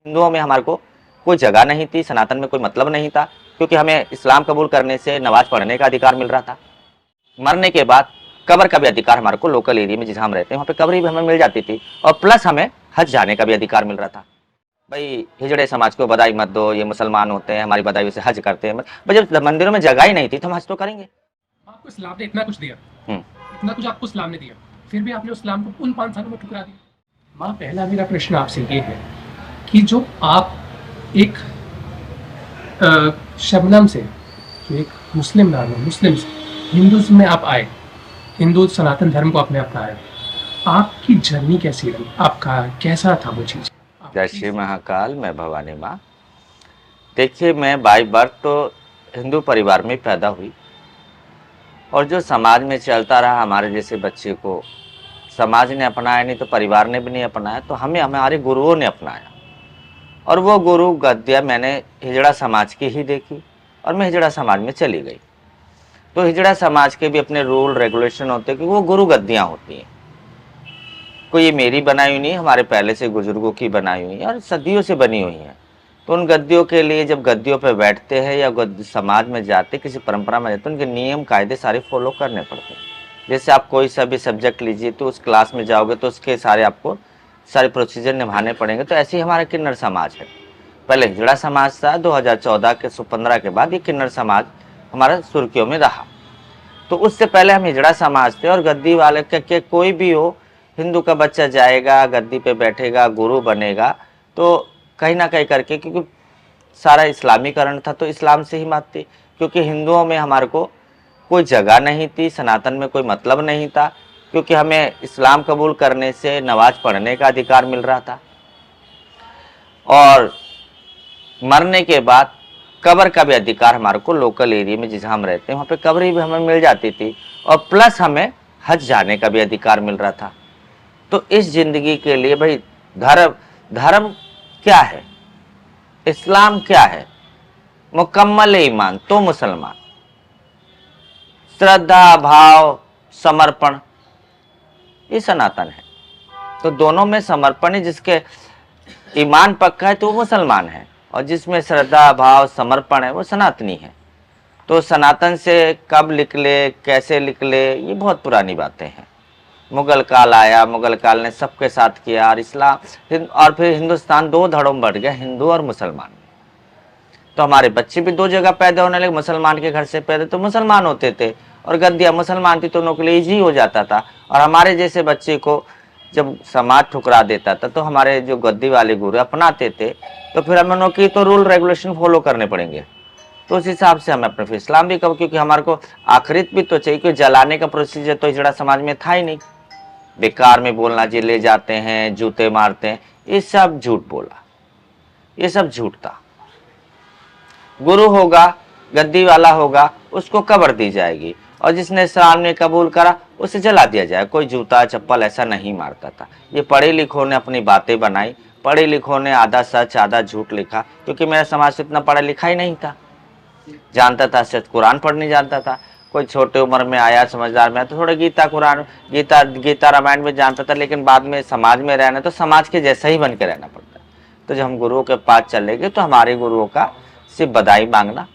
हिंदुओं में हमारे को कोई जगह नहीं थी, सनातन में कोई मतलब नहीं था, क्योंकि हमें इस्लाम कबूल करने से नमाज पढ़ने का अधिकार मिल रहा था। मरने के बाद कब्र का भी अधिकार हमारे को लोकल एरिया में जहाँ हम रहते हैं वहाँ पे कब्र भी हमें मिल जाती थी, और प्लस हमें हज जाने का भी अधिकार मिल रहा था। भाई हिजड़े समाज को बधाई मत दो, ये मुसलमान होते हैं, हमारी बधाई से हज करते हैं। भाई जब मंदिरों में जगह ही नहीं थी तो हम हज तो करेंगे। आपको इस्लाम ने इतना कुछ दिया, हम्म। इतना कुछ आपको इस्लाम ने दिया, फिर भी आपने इस्लाम को उन 5 सालों में ठुकरा दिया। माँ, पहला मेरा प्रश्न आपसे ये है कि जो आप एक शबनम से, जो एक मुस्लिम नाम है, मुस्लिम से हिंदुज़्म में आप आए, हिंदू सनातन धर्म को आपने अपनाया, आपकी जर्नी कैसी रही? आपका कैसा था वो चीज़? जय श्री महाकाल, मैं भवानी माँ। देखिए, मैं बाई बर्थ तो हिंदू परिवार में पैदा हुई, और जो समाज में चलता रहा, हमारे जैसे बच्चे को समाज ने अपनाया नहीं तो परिवार ने भी नहीं अपनाया, तो हमें हमारे गुरुओं ने अपनाया। और वो गुरु गद्दियाँ मैंने हिजड़ा समाज की ही देखी, और मैं हिजड़ा समाज में चली गई। तो हिजड़ा समाज के भी अपने रूल रेगुलेशन होते हैं, क्योंकि वो गुरु गद्दियाँ होती हैं। कोई ये मेरी बनाई हुई नहीं, हमारे पहले से बुजुर्गों की बनाई हुई है और सदियों से बनी हुई है। तो उन गद्दियों के लिए जब गद्दियों पे बैठते हैं या समाज में जाते, किसी परंपरा में जाते, उनके नियम कायदे सारे फॉलो करने पड़ते हैं। जैसे आप कोई सा भी सब्जेक्ट लीजिए तो उस क्लास में जाओगे तो उसके सारे आपको सारे प्रोसीजर निभाने पड़ेंगे। तो ऐसे ही हमारा किन्नर समाज है। पहले हिजड़ा समाज था, 2014 के 15 के बाद ये किन्नर समाज हमारा सुर्खियों में रहा। तो उससे पहले हम हिजड़ा समाज थे, और गद्दी वाले के कोई भी हो, हिंदू का बच्चा जाएगा गद्दी पे बैठेगा, गुरु बनेगा, तो कहीं ना कहीं करके, क्योंकि सारा इस्लामीकरण था तो इस्लाम से ही मानते, क्योंकि हिंदुओं में हमारे को कोई जगह नहीं थी, सनातन में कोई मतलब नहीं था, क्योंकि हमें इस्लाम कबूल करने से नमाज पढ़ने का अधिकार मिल रहा था, और मरने के बाद कब्र का भी अधिकार हमारे को लोकल एरिया में जहाँ हम रहते हैं वहाँ पे कब्र भी हमें मिल जाती थी, और प्लस हमें हज जाने का भी अधिकार मिल रहा था। तो इस जिंदगी के लिए भाई धर्म क्या है, इस्लाम क्या है, मुकम्मल ईमान तो मुसलमान, श्रद्धा भाव समर्पण ये सनातन है। तो दोनों में समर्पण है, जिसके ईमान पक्का है तो वो मुसलमान है, और जिसमें श्रद्धा भाव समर्पण है वो सनातनी है। तो सनातन से कब निकले, कैसे निकले, ये बहुत पुरानी बातें हैं। मुगल काल आया, मुगल काल ने सबके साथ किया, और इस्लाम और फिर हिंदुस्तान 2 धड़ों में बढ़ गया, हिंदू और मुसलमान। तो हमारे बच्चे भी 2 जगह पैदा होने लगे, मुसलमान के घर से पैदा तो मुसलमान होते थे, और गद्दियाँ मुसलमान थी तो उनके लिए ईजी हो जाता था। और हमारे जैसे बच्चे को जब समाज ठुकरा देता था तो हमारे जो गद्दी वाले गुरु अपनाते थे, तो फिर हमें उनकी तो रूल रेगुलेशन फॉलो करने पड़ेंगे। तो उस हिसाब से हमें अपने फिर इस्लाम भी कब, क्योंकि हमारे को आखिरत भी तो चाहिए, क्योंकि जलाने का प्रोसीजर तो हिजड़ा समाज में था ही नहीं। बेकार में बोलना जी ले जाते हैं, जूते मारते हैं, ये सब झूठ बोला, ये सब झूठ था। गुरु होगा, गद्दी वाला होगा, उसको कब्र दी जाएगी, और जिसने इस्लाम ने कबूल करा उसे जला दिया जाए। कोई जूता चप्पल ऐसा नहीं मारता था। ये पढ़े लिखों ने अपनी बातें बनाई, पढ़े लिखों ने आधा सच आधा झूठ लिखा, क्योंकि मेरा समाज से इतना पढ़ा लिखा ही नहीं था। जानता था सच, कुरान पढ़ने जानता था। कोई छोटे उम्र में आया, समझदार में आया तो थोड़ा गीता रामायण में जानता था, लेकिन बाद में समाज में रहना तो समाज के जैसा ही बन के रहना पड़ता है। तो जब हम गुरुओं के पास चले गए तो हमारे गुरुओं का सिर्फ बधाई मांगना।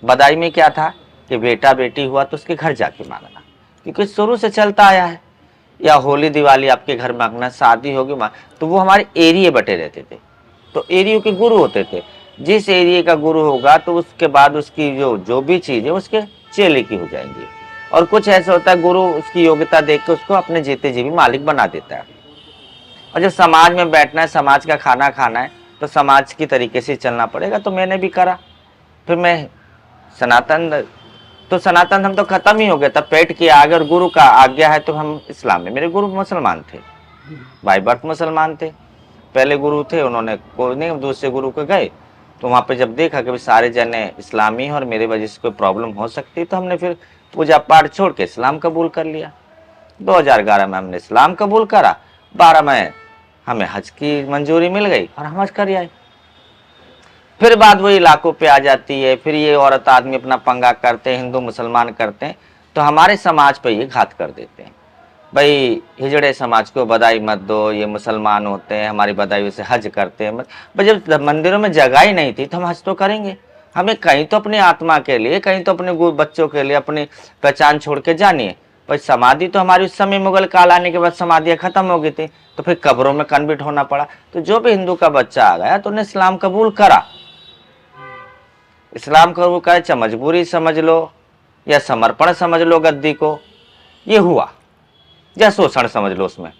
बधाई में क्या था कि बेटा बेटी हुआ तो उसके घर जाके मांगना, क्योंकि शुरू से चलता आया है। या होली दिवाली आपके घर मांगना, शादी होगी तो वो हमारे एरिया बटे रहते थे, तो एरिया के गुरु होते थे। जिस एरिया का गुरु होगा तो उसके बाद उसकी जो भी चीज़ है उसके चेले की हो जाएंगी। और कुछ ऐसा होता है, गुरु उसकी योग्यता देख के उसको अपने जीते जी भी मालिक बना देता है। और जब समाज में बैठना है, समाज का खाना खाना है, तो समाज की तरीके से चलना पड़ेगा। तो मैंने भी करा, फिर मैं सनातन धर्म तो खत्म ही हो गया, तब पेट की आगे और गुरु का आज्ञा है तो हम इस्लाम में। मेरे गुरु मुसलमान थे, बाई बर्थ मुसलमान थे। पहले गुरु थे, उन्होंने कोई नहीं, दूसरे गुरु के गए तो वहाँ पे जब देखा कि सारे जने इस्लामी हैं और मेरे वजह से कोई प्रॉब्लम हो सकती है, तो हमने फिर पूजा पाठ छोड़ के इस्लाम कबूल कर लिया। 2011 में हमने इस्लाम कबूल करा, 12 में हमें हज की मंजूरी मिल गई और हम हज कर आए। फिर बात वही इलाकों पे आ जाती है, फिर ये औरत आदमी अपना पंगा करते हैं, हिंदू मुसलमान करते हैं, तो हमारे समाज पे ये घात कर देते हैं। भाई हिजड़े समाज को बधाई मत दो, ये मुसलमान होते हैं, हमारी बधाई से हज करते हैं। भाई जब मंदिरों में जगह ही नहीं थी तो हम हज तो करेंगे। हमें कहीं तो अपनी आत्मा के लिए, कहीं तो अपने बच्चों के लिए अपनी पहचान छोड़ के जानिए। भाई समाधि तो हमारी उस समय मुगल काल आने के बाद समाधियाँ खत्म हो गई थी, तो फिर कब्रों में कन्वर्ट होना पड़ा। तो जो भी हिंदू का बच्चा आ गया तो उन्हें इस्लाम कबूल करा। इस्लाम कबूल करे, चाहे मजबूरी समझ लो या समर्पण समझ लो गद्दी को, ये हुआ, या शोषण समझ लो उसमें,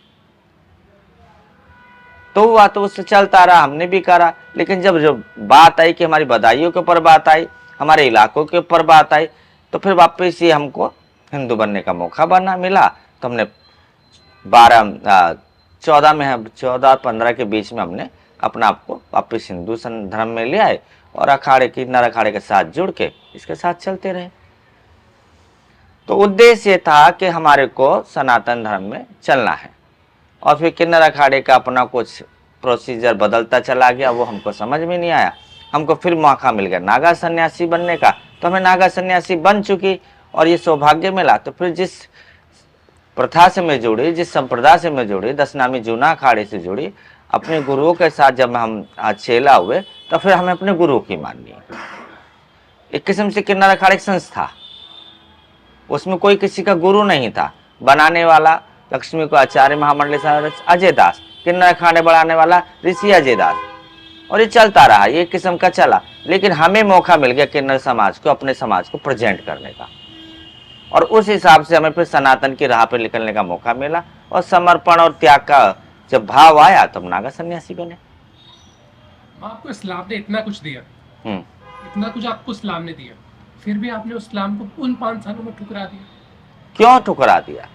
तो हुआ, तो उससे चलता रहा, हमने भी करा। लेकिन जब बात आई कि हमारी बधाइयों के ऊपर बात आई, हमारे इलाकों के ऊपर बात आई, तो फिर वापस ये हमको हिंदू बनने का मौका बना मिला। तो हमने 14 15 के बीच में हमने अपना आपको वापस हिंदू धर्म में ले आए और अखाड़े की नर अखाड़े के साथ जुड़ के इसके साथ चलते रहे। तो उद्देश्य ये था कि हमारे को सनातन धर्म में चलना है। और फिर किन्नर अखाड़े का अपना कुछ प्रोसीजर बदलता चला गया, वो हमको समझ में नहीं आया। हमको फिर मौका मिल गया नागा सन्यासी बनने का, तो हमें नागा सन्यासी बन चुकी और ये सौभाग्य मिला। तो फिर जिस प्रथा से मैं जुड़ी, जिस संप्रदाय से मैं जुड़ी, 10 नामी जूना अखाड़े से जुड़ी, अपने गुरुओं के साथ जब हम आज चेला हुए, तो फिर हमें अपने गुरु की माननी। एक किस्म से किन्नर अखाड़े की संस्था, उसमें कोई किसी का गुरु नहीं था। बनाने वाला लक्ष्मी को आचार्य महामंडलेश्वर अजय दास, किन्नर अखाड़े बढ़ाने वाला ऋषि अजय दास, और ये चलता रहा, ये किस्म का चला। लेकिन हमें मौका मिल गया किन्नर समाज को, अपने समाज को प्रेजेंट करने का, और उस हिसाब से हमें फिर सनातन की राह पर निकलने का मौका मिला। और समर्पण और त्याग का जब भाव आया तो हम नागा सन्यासी बने। आपको इस्लाम ने इतना कुछ दिया, इतना कुछ आपको इस्लाम ने दिया, फिर भी आपने इस्लाम को उन 5 सालों में ठुकरा दिया। क्यों ठुकरा दिया?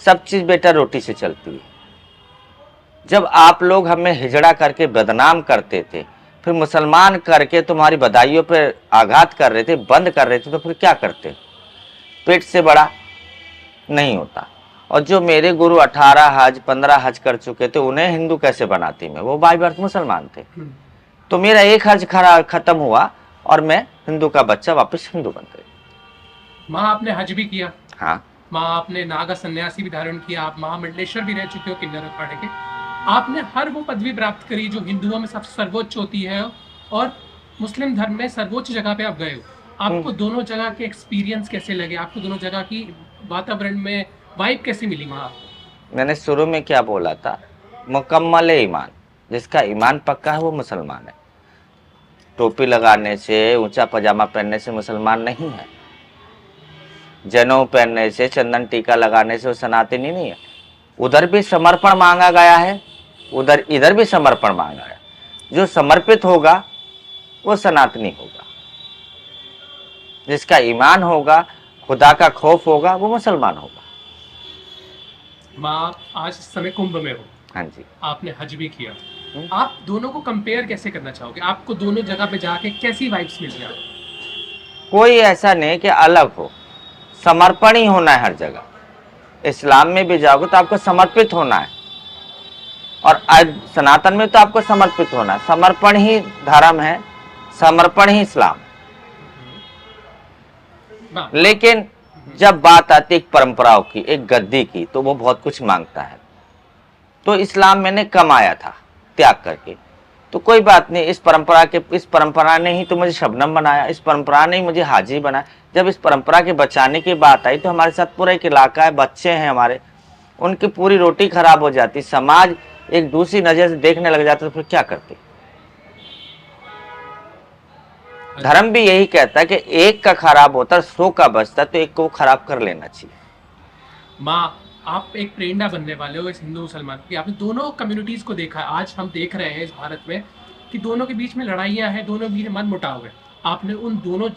सब चीज बेटा रोटी से चलती है। जब आप लोग हमें हिजड़ा करके बदनाम करते थे, फिर मुसलमान करके तुम्हारी बधाइयों पर आघात कर रहे थे, बंद कर रहे थे, तो फिर क्या करते? पेट से बड़ा नहीं होता। और जो मेरे गुरु 18 हज 15 हज कर चुके थे, उन्हें हिंदू कैसे बनाती मैं? वो बाय बर्थ मुसलमान थे। तो मेरा एक हज खत्म हुआ और मैं हिंदू का बच्चा वापस हिंदू बन गई। माँ आपने हज भी किया, हाँ, माँ आपने नागा सन्यासी भी धारण किया, आप महामंडलेश्वर भी रह चुके हो किन्नर अखाड़े के। आपने हर वो पदवी प्राप्त करी जो हिंदुओं में सबसे सर्वोच्च होती है, और मुस्लिम धर्म में सर्वोच्च जगह पे आप गए हो। आपको दोनों जगह के एक्सपीरियंस कैसे लगे? आपको दोनों जगह की वातावरण में वाइब कैसी मिली वहाँ आपको? मैंने शुरू में क्या बोला था? मुकम्मल ईमान, जिसका ईमान पक्का है वो मुसलमान है। टोपी लगाने से, ऊंचा पजामा पहनने से मुसलमान नहीं है। जनेऊ पहनने से, चंदन टीका लगाने से वो सनातनी नहीं है। उधर भी समर्पण मांगा गया है, इधर भी समर्पण मांगा है। जो समर्पित होगा वो सनातनी होगा, जिसका ईमान होगा, खुदा का खौफ होगा, वो मुसलमान होगा। माँ आज इस समय कुंभ में हो, हाँ जी, आपने हज भी किया, आप दोनों को कंपेयर कैसे करना चाहोगे? आपको दोनों जगह पे जाके कैसी वाइब्स मिल रही? कोई ऐसा नहीं कि अलग हो, समर्पण ही होना है हर जगह। इस्लाम में भी जाओगे तो आपको समर्पित होना है, और आज सनातन में तो आपको समर्पित होना है। समर्पण ही धर्म है, समर्पण ही इस्लाम। लेकिन जब बात आती है एक परंपराओं की, एक गद्दी की, तो वो बहुत कुछ मांगता है। तो इस्लाम मैंने कमाया था त्याग करके, तो कोई बात नहीं। इस परंपरा ने ही तो मुझे शबनम बनाया, इस परंपरा ने ही मुझे हाजी बनाया। जब इस परंपरा के बचाने की बात आई तो हमारे साथ पूरा एक इलाका है, बच्चे हैं हमारे, उनकी पूरी रोटी खराब हो जाती, समाज एक दूसरी नजर से देखने लग जाता, तो फिर क्या करते? धर्म भी यही कहता है कि एक का खराब होता है 100 का बचता, तो एक को खराब कर लेना चाहिए। माँ आप एक प्रेरणा बनने वाले हो इस हिंदू मुसलमान की। आपने दोनों कम्युनिटीज को देखा है। आज हम देख रहे हैं इस भारत में कि दोनों के बीच में लड़ाइयाँ हैं, दोनों के बीच में मनमुटाव है। आपने उन दोनों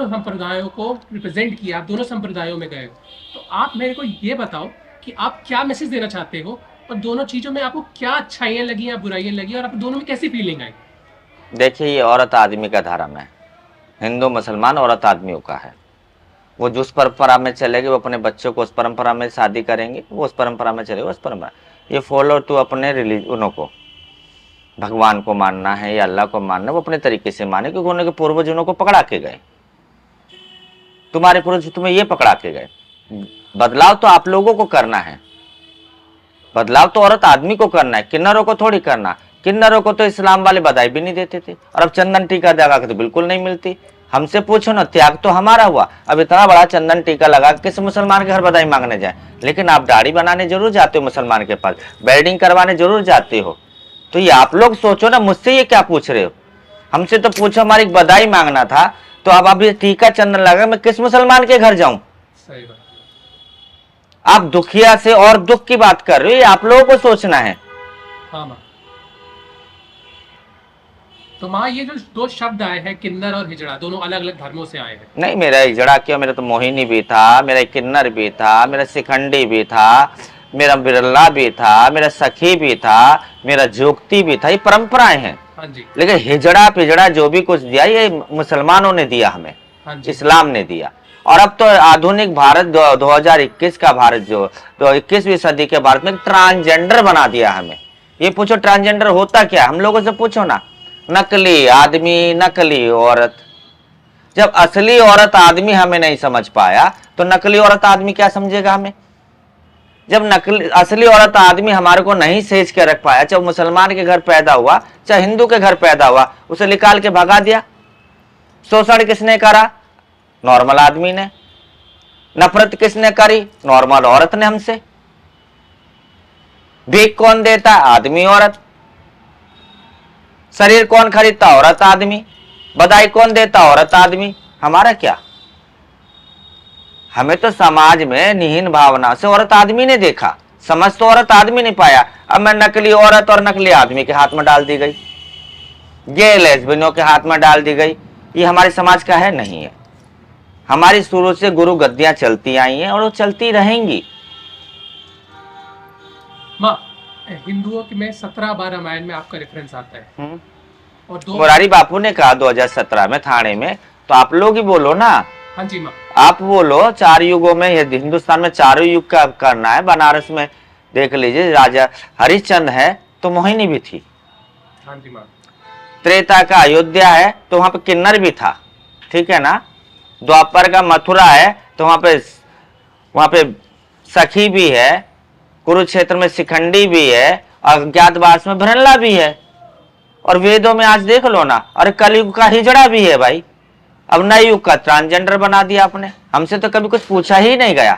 संप्रदायों को रिप्रेजेंट किया, आप दोनों संप्रदायों में गए। तो आप मेरे को ये बताओ कि आप क्या मैसेज देना चाहते हो, और दोनों चीज़ों में आपको क्या अच्छाइयाँ लगी या बुराइयाँ लगी, और आप दोनों में कैसी फीलिंग आई? देखिए, ये औरत आदमी का धर्म है। हिंदू मुसलमान औरत आदमियों का है। वो जिस परंपरा में चलेगी, वो अपने बच्चों को उस परंपरा में शादी करेंगे, वो उस परंपरा में चलेगा, उस परंपरा। ये फॉलो टू अपने रिलीजनों को, भगवान को मानना है या अल्लाह को मानना है, वो अपने तरीके से माने, क्योंकि उन्होंने पूर्वजों को पकड़ा के गए। तुम्हारे पूर्वज तुम्हें ये पकड़ा के गए। बदलाव तो आप लोगों को करना है। बदलाव तो औरत आदमी को करना है, किन्नरों को थोड़ी करना। किन्नरों को तो इस्लाम वाले बधाई भी नहीं देते थे, और अब चंदन टीका लगा के तो बिल्कुल नहीं मिलती। हमसे पूछो ना, त्याग तो हमारा हुआ। अब इतना बड़ा चंदन टीका लगा किस मुसलमान के घर बधाई मांगने जाए? लेकिन आप दाढ़ी बनाने जरूर जाते हो मुसलमान के पास, वेल्डिंग करवाने जरूर जाते हो। तो ये आप लोग सोचो ना, मुझसे ये क्या पूछ रहे हो? हमसे तो पूछो, हमारी बधाई मांगना था, तो अब अभी टीका चंदन लगा मैं किस मुसलमान के घर जाऊं? सही बात। आप दुखिया से और दुख की बात कर रहे हो, ये आप लोगों को सोचना है। हाँ माँ। तो माँ ये जो दो शब्द आए हैं किन्नर और हिजड़ा, दोनों अलग अलग धर्मों से आए हैं। नहीं, मेरा हिजड़ा क्यों, मेरा तो मोहिनी भी था, मेरा किन्नर भी था, मेरा शिखंडी भी था, मेरा बिरला भी था, मेरा सखी भी था, मेरा जोगती भी था। ये परंपराएं हैं। हाँ जी। लेकिन हिजड़ा पिजड़ा जो भी कुछ दिया ये मुसलमानों ने दिया हमें, हाँ जी। इस्लाम ने दिया। और अब तो आधुनिक भारत 2021 का भारत जो तो 21वीं सदी के भारत में ट्रांसजेंडर बना दिया हमें। ये पूछो ट्रांसजेंडर होता क्या, हम लोगों से पूछो ना। नकली आदमी, नकली औरत। जब असली औरत आदमी हमें नहीं समझ पाया तो नकली औरत आदमी क्या समझेगा हमें? जब नकली असली औरत आदमी हमारे को नहीं सेज के रख पाया, चाहे मुसलमान के घर पैदा हुआ चाहे हिंदू के घर पैदा हुआ, उसे निकाल के भगा दिया। शोषण किसने करा? नॉर्मल आदमी ने। नफरत किसने करी? नॉर्मल औरत ने हमसे। भीख कौन देता? आदमी औरत। शरीर कौन खरीदता? औरत आदमी। बधाई कौन देता? औरत आदमी। हमारा क्या? हमें तो समाज में निहीन भावना से औरत आदमी ने देखा, समझ तो औरत आदमी नहीं पाया। अब मैं नकली औरत और नकली आदमी के हाथ में डाल दी गई, गे लेस्बियनों के हाथ में डाल दी गई। ये हमारे समाज का है? नहीं है। हमारी शुरू से गुरु गद्दियां चलती आई हैं और वो चलती रहेंगी। माँ, हिंदुओं में 17 रामायण में आपका रेफरेंस आता है और मुरारी बापू ने कहा 2017 में थाने में, तो आप लोग ही बोलो ना। हाँ जी माँ। आप बोलो, 4 युगों में, यदि हिंदुस्तान में 4 युग का करना है, बनारस में देख लीजिए, राजा हरिश्चंद्र है तो मोहिनी भी थी। हाँ जी माँ। त्रेता का अयोध्या है तो वहां पे किन्नर भी था, ठीक है ना। द्वापर का मथुरा है तो वहां पे सखी भी है, कुरुक्षेत्र में शिखंडी भी है, अज्ञातवास में भरल्ला भी है, और वेदों में आज देख लो ना। और कलयुग का हिजड़ा भी है भाई। अब नए युग का ट्रांसजेंडर बना दिया आपने। हमसे तो कभी कुछ पूछा ही नहीं गया।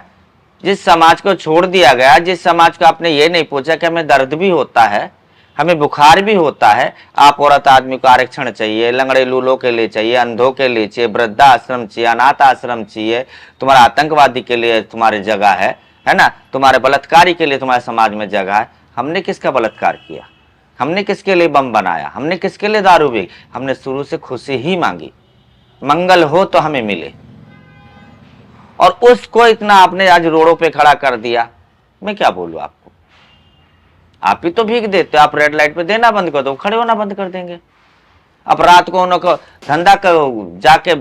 जिस समाज को छोड़ दिया गया, जिस समाज को आपने ये नहीं पूछा कि हमें दर्द भी होता है, हमें बुखार भी होता है, आप औरत आदमी को आरक्षण चाहिए, लंगड़े लूलों के लिए चाहिए, अंधों के लिए चाहिए, वृद्धाश्रम चाहिए, अनाथ आश्रम चाहिए, तुम्हारा आतंकवादी के लिए तुम्हारी जगह है ना, तुम्हारे बलात्कारी के लिए तुम्हारे समाज में जगह है। हमने किसका बलात्कार किया? हमने किसके लिए बम बनाया? हमने किसके लिए दारू पी? हमने शुरू से खुशी ही मांगी, मंगल हो तो हमें मिले। और उसको इतना आपने आज रोडों पे खड़ा कर दिया। मैं क्या बोलूं आपको? आप ही तो भीख देते हो। आप रेड लाइट पे देना बंद कर दो, खड़े होना बंद कर देंगे। अब रात को उनको धंधा करो, जाके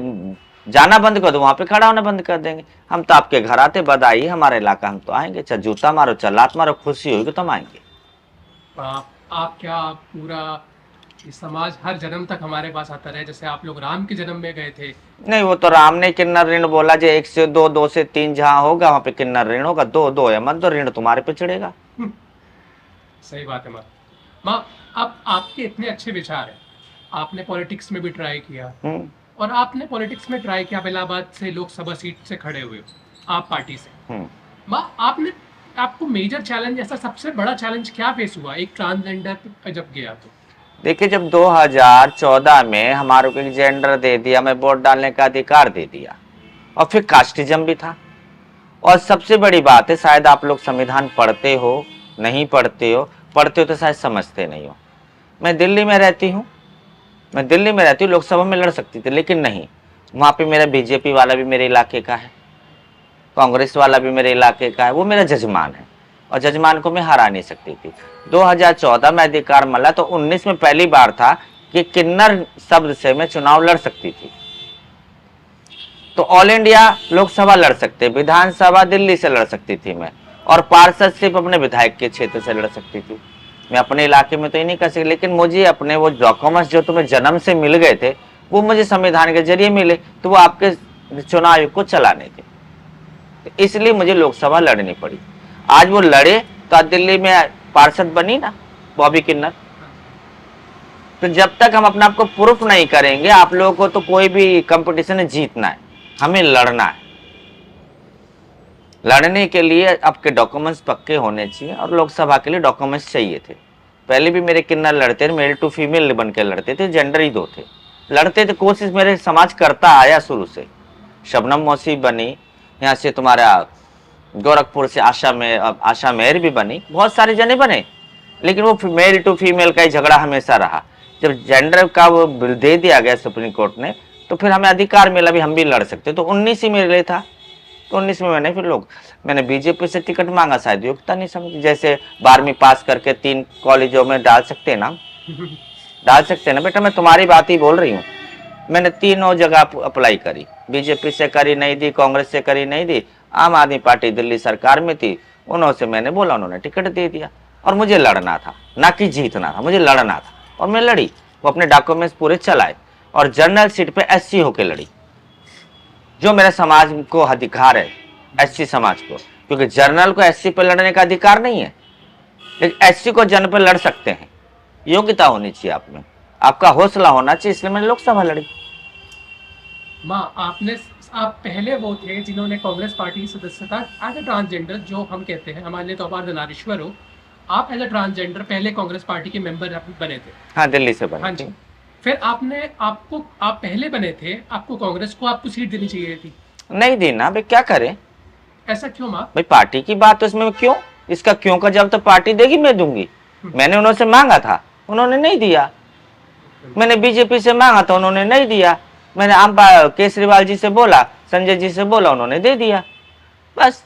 जाना बंद कर दो, वहां पे खड़ा होना बंद कर देंगे। हम तो आपके घर आते, बधाई हमारे इलाका, हम तो आएंगे। चाहे जूता मारो, चाहे लात मारो, खुशी होगी तो हम आएंगे। आप क्या पूरा ये समाज हर जन्म तक हमारे पास आता रहे, जैसे आप लोग राम के जन्म में गए थे? नहीं, वो तो राम ने किन्नर ऋण बोला, जो 1 से 2, 2 से 3 जहां होगा वहां पे किन्नर ऋण होगा। 2 है मत, तो ऋण तुम्हारे पे चढ़ेगा। सही बात है माँ। माँ, अब आपके इतने अच्छे विचार हैं, आपने पॉलिटिक्स में भी ट्राई किया, और आपने पॉलिटिक्स में ट्राई किया, इलाहाबाद से लोकसभा सीट से खड़े हुए आप पार्टी से। माँ, आपको मेजर चैलेंज, ऐसा सबसे बड़ा चैलेंज क्या फेस हुआ एक ट्रांसजेंडर पे जब गया तो? देखिए, जब 2014 में हमारे को एक जेंडर दे दिया, हमें वोट डालने का अधिकार दे दिया, और फिर कास्टिज्म भी था। और सबसे बड़ी बात है, शायद आप लोग संविधान पढ़ते हो, नहीं पढ़ते हो, पढ़ते हो तो शायद समझते नहीं हो। मैं दिल्ली में रहती हूँ, लोकसभा में लड़ सकती थी, लेकिन नहीं, वहाँ पे मेरा बीजेपी वाला भी मेरे इलाके का है, कांग्रेस वाला भी मेरे इलाके का है, वो मेरा जजमान है, और जजमान को मैं हरा नहीं सकती थी। 2014 में अधिकार मिला तो 19 में पहली बार था कि किन्नर शब्द से मैं चुनाव लड़ सकती थी। तो ऑल इंडिया लोकसभा लड़ सकते, विधानसभा दिल्ली से लड़ सकती थी मैं, और पार्षद सिर्फ अपने विधायक के क्षेत्र से लड़ सकती थी। मैं अपने इलाके में तो ही नहीं कर सकती, लेकिन मुझे अपने वो डॉक्यूमेंट्स जो तुम्हें जन्म से मिल गए थे, वो मुझे संविधान के जरिए मिले, तो वो आपके चुनाव को चलाने थे। तो इसलिए मुझे लोकसभा लड़नी पड़ी। आज वो लड़े तो आज दिल्ली में पार्षद बनी ना बॉबी किन्नर। तो जब तक हम अपने आप को प्रूफ नहीं करेंगे, आप लोगों को तो कोई भी कंपटीशन में जीतना है, हमें लड़ना है। लड़ने के लिए आपके डॉक्यूमेंट्स पक्के होने चाहिए, और लोकसभा के लिए डॉक्यूमेंट्स चाहिए थे। पहले भी मेरे किन्नर लड़ते थे, मेल टू फीमेल बन के लड़ते थे, जेंडर ही 2 थे, लड़ते थे। कोशिश मेरे समाज करता आया शुरू से। शबनम मौसी बनी, यहाँ से तुम्हारा गोरखपुर से आशा मेहर भी बनी, बहुत सारे जने बने, लेकिन वो मेल टू फीमेल का ही झगड़ा हमेशा रहा। जब जेंडर का वो बिल दे दिया गया सुप्रीम कोर्ट ने, तो फिर हमें अधिकार मिला भी हम भी लड़ सकते। तो 19 ही मेरे लिए था, तो 19 में मैंने बीजेपी से टिकट मांगा, शायद योग्यता नहीं समझी। जैसे 12वीं पास करके 3 कॉलेजों में डाल सकते ना, डाल सकते ना बेटा, मैं तुम्हारी बात ही बोल रही हूँ। मैंने 3 जगह अप्लाई करी, बीजेपी से करी नहीं दी, कांग्रेस से करी नहीं दी, आम आदमी पार्टी दिल्ली सरकार में थी, उन्होंने मैंने बोला, उन्होंने टिकट दे दिया। और मुझे लड़ना था, ना कि जीतना था, मुझे लड़ना था, और मैं लड़ी। वो अपने डॉक्यूमेंट्स पूरे चलाए, और जनरल सीट पे SC होके लड़ी, जो मेरे समाज को अधिकार है, SC समाज को, क्योंकि जनरल को SC पे लड़ने का अधिकार नहीं है, लेकिन SC को जनरल पे लड़ सकते हैं। योग्यता होनी चाहिए आप में, आपका हौसला होना चाहिए, इसलिए मैंने लोकसभा लड़ी। माँ आप पहले वो थे जिन्होंने कांग्रेस पार्टी की सदस्यता एज ए ट्रांसजेंडर, जो हम कहते हैं, हमारे लिए तो आप नारीश्वर हो, आप एज ए ट्रांसजेंडर पहले कांग्रेस पार्टी के मेंबर बने थे। हाँ, दिल्ली से बने। हाँ जी। फिर आप पहले बने थे, आपको कांग्रेस को आपको सीट देनी चाहिए थी। नहीं देना भाई, क्या करें? ऐसा क्यों माँ? भाई पार्टी की बात, तो इसमें क्यों, इसका क्यों का जब तो पार्टी देगी मैं दूंगी। मैंने उन्होंने मांगा था, उन्होंने नहीं दिया। मैंने बीजेपी से मांगा था, उन्होंने नहीं दिया। मैंने केजरीवाल जी से बोला, संजय जी से बोला, उन्होंने दे दिया, बस।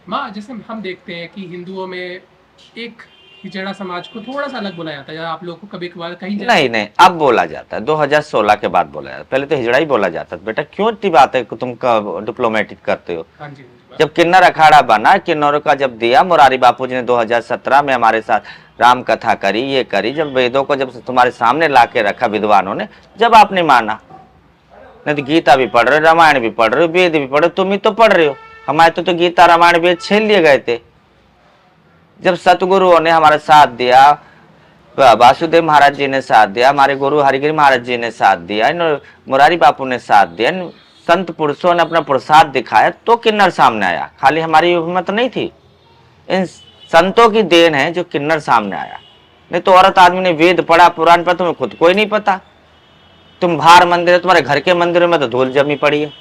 माँ जैसे हम देखते हैं कि हिंदुओं में एक हिजड़ा समाज को थोड़ा सा अलग बोला जाता है, आप लोगों को कभी कभार कहीं नहीं, अब बोला जाता है, 2016 के बाद बोला जाता है, पहले तो हिजड़ा ही बोला जाता था। बेटा क्यों इतनी बात है, तुम डिप्लोमेटिक करते हो? हाँ जी। जब किन्नर अखाड़ा बना, किन्नरों का जब दिया, मुरारी बापू जी ने 2017 में हमारे साथ राम कथा करी, ये करी, जब वेदों को जब तुम्हारे सामने ला के रखा विद्वानों ने, जब आपने माना। नहीं तो गीता भी पढ़ रहे हो, रामायण भी पढ़ रहे हो, वेद भी पढ़ रहे हो, तुम ही तो पढ़ रहे हो। हमारे तो गीता रामायण वेद छीन लिए गए थे। जब सतगुरुओं ने हमारा साथ दिया, वासुदेव महाराज जी ने साथ दिया, हमारे गुरु हरिगिरी महाराज जी ने साथ दिया, मुरारी बापू ने साथ दिया, संत पुरुषों ने अपना प्रसाद दिखाया, तो किन्नर सामने आया। खाली हमारी हिम्मत नहीं थी, इन संतों की देन है जो किन्नर सामने आया। नहीं तो औरत आदमी ने वेद पढ़ा, पुराण पढ़ा, तुम्हें खुद को ही नहीं पता। तुम बाहर मंदिर है, तुम्हारे घर के मंदिरों में तो धूल जमी पड़ी है,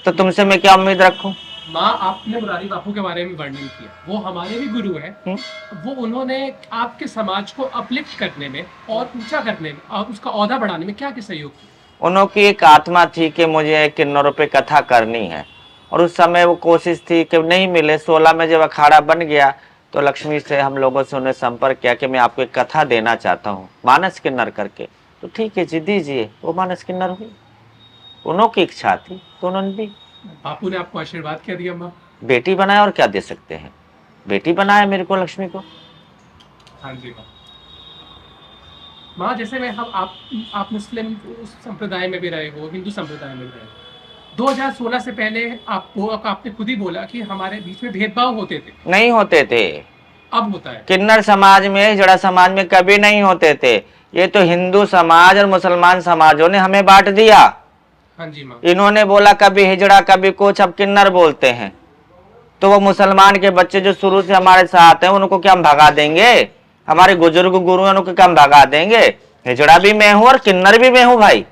तो तुमसे मैं क्या उम्मीद रखूं? माँ आपने मुरारी बापू के बारे में वर्णन किया, वो हमारे भी गुरु हैं। वो उन्होंने आपके समाज को अपलिफ्ट करने में और ऊंचा करने में और उसका औहदा बढ़ाने में क्या सहयोग किया? उनकी एक आत्मा थी कि मुझे किन्नरों पे कथा करनी है, और उस समय वो कोशिश थी कि नहीं मिले। 16 में जब अखाड़ा बन गया, तो लक्ष्मी से हम लोगों से उन्हें संपर्क किया कि मैं आपको एक कथा देना चाहता हूँ मानस किन्नर करके। तो ठीक है जी, दीजिए। वो मानस किन्नर हुई, उनकी इच्छा थी तो उन्होंने दी। बापू ने आपको आशीर्वाद क्या दिया माँ? बेटी बनाया, और क्या दे सकते हैं, बेटी बनाया मेरे को, लक्ष्मी को। हाँ जी माँ जैसे मैं आप मुस्लिम संप्रदाय में भी रहे हो, हिंदू संप्रदाय में भी रहे हो। 2016 से पहले आपने खुद ही बोला कि हमारे बीच में भेदभाव होते थे। नहीं होते थे, अब होता है। किन्नर समाज में, हिजड़ा समाज में कभी नहीं होते थे। ये तो हिंदू समाज और मुसलमान समाजों ने हमें बांट दिया। हाँ जी माँ। इन्होंने बोला कभी हिजड़ा कभी कुछ, अब किन्नर बोलते हैं। तो वो मुसलमान के बच्चे जो शुरू से हमारे साथ हैं, उनको क्या हम भगा देंगे? हमारे बुजुर्ग गुरु हैं, उनको क्या हम भगा देंगे? हिजड़ा भी मैं हूं और किन्नर भी मैं हूं भाई।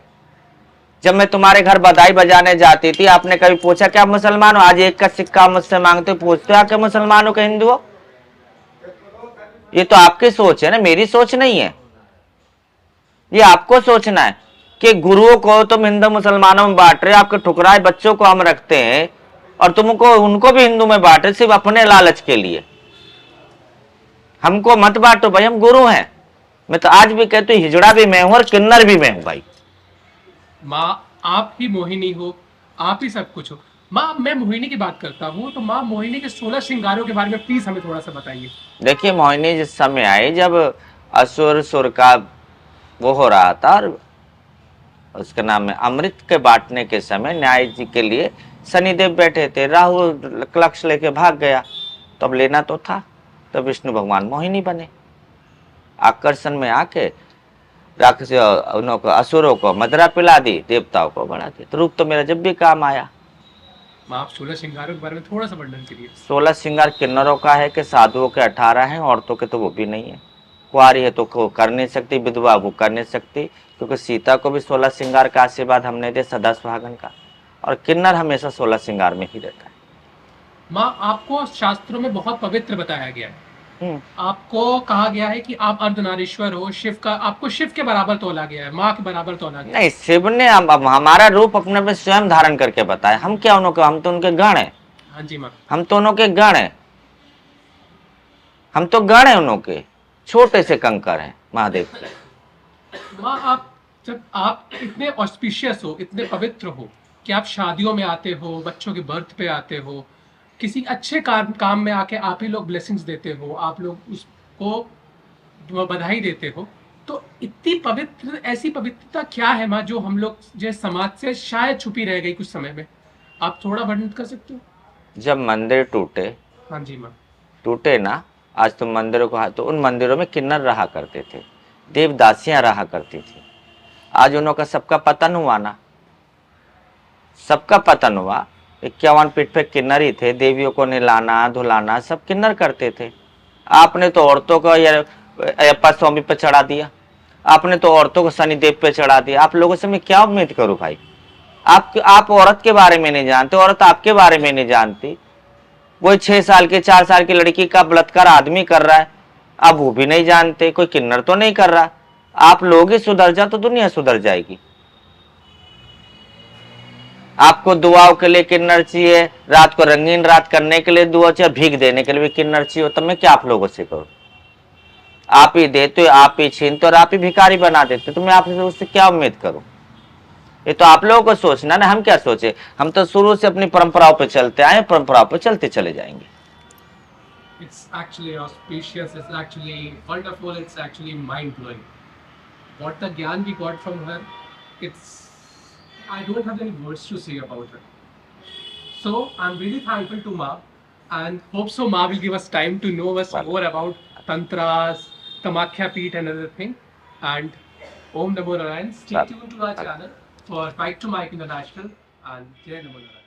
जब मैं तुम्हारे घर बधाई बजाने जाती थी, आपने कभी पूछा क्या मुसलमान हो? आज एक का सिक्का मुझसे मांगते हो, पूछते हो क्या मुसलमान हो कि हिंदू हो? ये तो आपकी सोच है ना, मेरी सोच नहीं है। ये आपको सोचना है कि गुरुओं को तुम हिंदू मुसलमानों में बांट रहे हो, आपके ठुकराए बच्चों को हम रखते हैं और तुमको उनको भी हिंदू में बांट रहे, सिर्फ अपने लालच के लिए। हमको मत बांटो भाई, हम गुरु हैं। मैं तो आज भी कहती हूँ हिजड़ा भी मैं हूं और किन्नर भी मैं हूं भाई। माँ आप ही मोहिनी हो, आप ही सब कुछ हो। माँ मैं मोहिनी की बात करता हूँ, तो माँ मोहिनी के 16 श्रृंगारों के बारे में प्लीज हमें थोड़ा सा बताइए। देखिए, मोहिनी जिस समय आई, जब असुर सुर का वो हो रहा था, और उसका नाम है अमृत के बांटने के समय न्याय जी के लिए शनिदेव बैठे थे। राहु लक्ष्य लेके भाग गया, तो अब लेना तो था, तो विष्णु भगवान मोहिनी बने, आकर्षण में आके राक्षस उनको असुरों को मदिरा पिला दी, देवताओं को बढ़ा दी। तो रूप तो मेरा जब भी काम आया। माँ आप 16 श्रृंगारों के बारे में थोड़ा सा वर्णन करिए। 16 श्रृंगार किन्नरों का है कि साधुओं के 18 हैं, औरतों के तो वो भी नहीं है। कुंवारी है तो को कर नहीं सकती, विधवा वो कर नहीं सकती, क्योंकि सीता को भी 16 श्रृंगार का आशीर्वाद हमने दे, सदा सुहागन का। और किन्नर हमेशा 16 श्रृंगार में ही रहता है। माँ आपको शास्त्रों में बहुत पवित्र बताया गया है, हम्म, आपको कहा गया है कि आप अर्धनारीश्वर हो, शिव का आपको शिव के बराबर तोला गया है, माँ के बराबर तोला गया है। नहीं, शिव ने अब हमारा रूप अपने पे स्वयं धारण करके बताया। हम क्या उनको, हम तो उनके गण हैं। हाँ जी माँ। हम तो उनके गण हैं, हम तो गण हैं उनके, छोटे से कंकर हैं महादेव के। माँ आप जब आप इतने ऑस्पिशियस हो, इतने पवित्र हो कि आप शादियों में आते हो, बच्चों के बर्थ पे आते हो, किसी अच्छे काम में आके आप ही लोग ब्लेसिंग्स देते हो, आप लोग उसको बधाई देते हो, तो इतनी पवित्र, ऐसी पवित्रता क्या है माँ जो हम लोग जो समाज से शायद छुपी रह गई कुछ समय में, आप थोड़ा वर्णन कर सकते हो? जब मंदिर टूटे, हाँ जी माँ। टूटे ना, आज तुम मंदिरों को, तो उन मंदिरों में किन्नर रहा करते थे, देवदासियां रहा करती थी। आज उनका सबका पतन हुआ ना, सबका पतन हुआ। 51 पीठ पे किन्नर ही थे, देवियों को नहलाना धुलाना सब किन्नर करते थे। आपने तो औरतों को अयप्पा स्वामी पे चढ़ा दिया, आपने तो औरतों को शनिदेव पे चढ़ा दिया। आप लोगों से मैं क्या उम्मीद करूं भाई? आप औरत के बारे में नहीं जानते, औरत आपके बारे में नहीं जानती। वही 6 साल की 4 साल की लड़की का बलात्कार आदमी कर रहा है, अब वो भी नहीं जानते, कोई किन्नर तो नहीं कर रहा। आप लोग ही सुधर जाओ तो दुनिया सुधर जाएगी। आपको दुआओं के लिए किन्नर चाहिए, रात को रंगीन रात करने के लिए दुआ चाहिए, भीख देने के लिए भी किन्नर चाहिए, तो मैं क्या आप लोगों से करूं? आप ही देते हो, आप ही छीनते और आप ही भिखारी बना देते, तो मैं आपसे उससे क्या उम्मीद करूं? ये तो आप लोगों को सोचना ना, हम क्या सोचे? हम तो शुरू से अपनी परंपराओं पे चलते आए, परंपराओं पे चलते चले जाएंगे। It's actually auspicious, it's actually wonderful, it's actually mind-blowing. What the gyan we got from her, it's, I don't have any words to say about her. So I'm really thankful to Ma, and hope so Ma will give us time to know us more about tantras, Kamakhya Peeth and other thing. And Om Namo Narayan. Stay tuned to our channel for Fight to Mike International and Jai Namo Narayan.